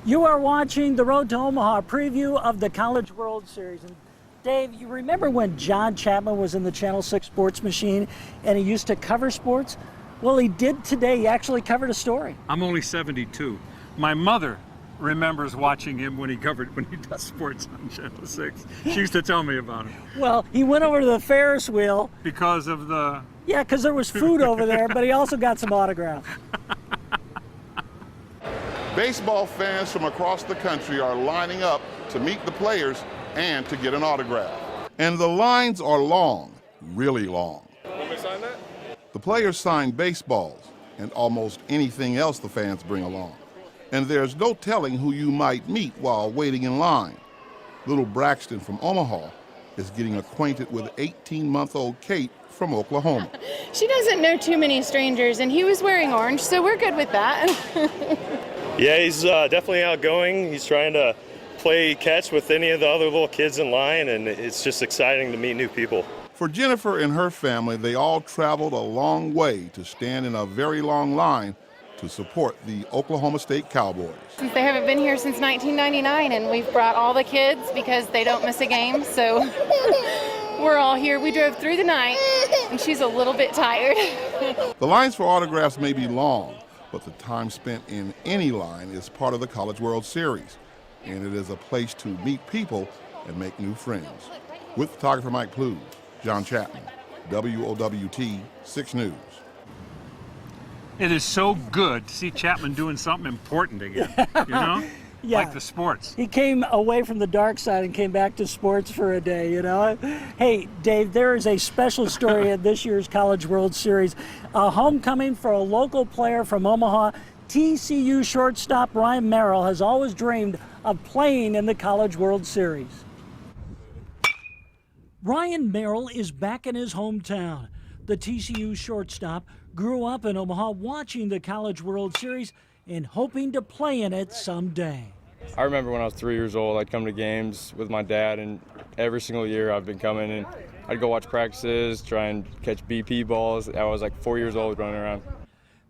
You are watching the Road to Omaha preview of the College World Series. And Dave, you remember when John Chapman was in the Channel 6 sports machine and he used to cover sports? Well, he did today. He actually covered a story. I'm only 72. My mother remembers watching him when he does sports on Channel 6. She used to tell me about it. Well, he went over to the Ferris wheel. Because of the... Yeah, because there was food over there, but he also got some autographs. Baseball fans from across the country are lining up to meet the players and to get an autograph. And the lines are long, really long. Want me to sign that? The players sign baseballs and almost anything else the fans bring along. And there's no telling who you might meet while waiting in line. Little Braxton from Omaha is getting acquainted with 18-month-old Kate from Oklahoma. She doesn't know too many strangers, and he was wearing orange, so we're good with that. Yeah, he's definitely outgoing. He's trying to play catch with any of the other little kids in line, and it's just exciting to meet new people. For Jennifer and her family, they all traveled a long way to stand in a very long line to support the Oklahoma State Cowboys. Since they haven't been here since 1999, and we've brought all the kids because they don't miss a game, so we're all here. We drove through the night, and she's a little bit tired. The lines for autographs may be long, but the time spent in any line is part of the College World Series, and it is a place to meet people and make new friends. With photographer Mike Plews, John Chapman, WOWT 6 News. It is so good to see Chapman doing something important again, you know? Yeah. Like the sports. He came away from the dark side and came back to sports for a day, you know? Hey, Dave, there is a special story at this year's College World Series. A homecoming for a local player from Omaha. TCU shortstop Ryan Merrill has always dreamed of playing in the College World Series. Ryan Merrill is back in his hometown. The TCU shortstop grew up in Omaha watching the College World Series and hoping to play in it someday. I remember when I was 3 years old, I'd come to games with my dad, and every single year I've been coming, and I'd go watch practices, try and catch BP balls. I was like 4 years old running around.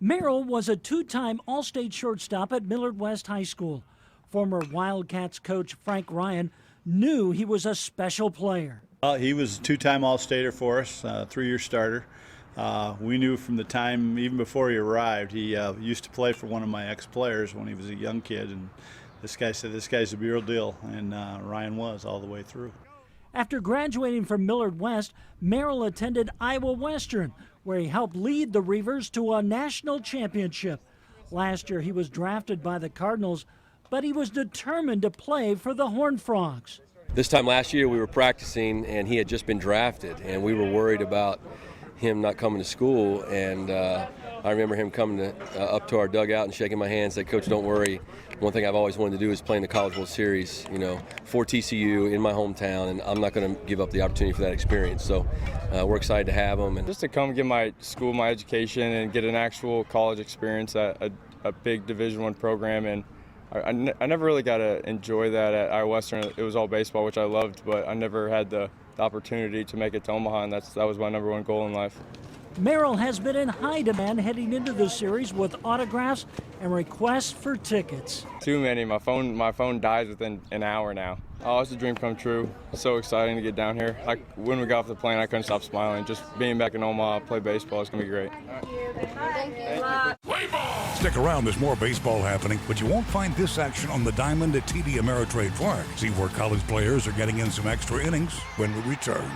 Merrill was a two-time All-State shortstop at Millard West High School. Former Wildcats coach Frank Ryan knew he was a special player. He was a two-time All-Stater for us, 3-year starter. We knew from the time, even before he arrived, he used to play for one of my ex-players when he was a young kid, and this guy said, this guy's the real deal, and Ryan was all the way through. After graduating from Millard West, Merrill attended Iowa Western, where he helped lead the Reavers to a national championship. Last year he was drafted by the Cardinals, but he was determined to play for the Horned Frogs. This time last year we were practicing and he had just been drafted, and we were worried about him not coming to school, and I remember him coming up to our dugout and shaking my hand and said, "Coach, don't worry. One thing I've always wanted to do is play in the College World Series, you know, for TCU in my hometown, and I'm not going to give up the opportunity for that experience." So we're excited to have him. And just to come get my school, my education, and get an actual college experience at a big Division I program, and I never really got to enjoy that at Iowa Western. It was all baseball, which I loved, but I never had the opportunity to make it to Omaha, and that was my #1 goal in life. Merrill has been in high demand heading into the series with autographs and requests for tickets. Too many. My phone dies within an hour now. Oh, it's a dream come true. It's so exciting to get down here. When we got off the plane, I couldn't stop smiling. Just being back in Omaha, play baseball, it's going to be great. Thank you. Stick around, there's more baseball happening, but you won't find this action on the diamond at TD Ameritrade Park. See where college players are getting in some extra innings when we return.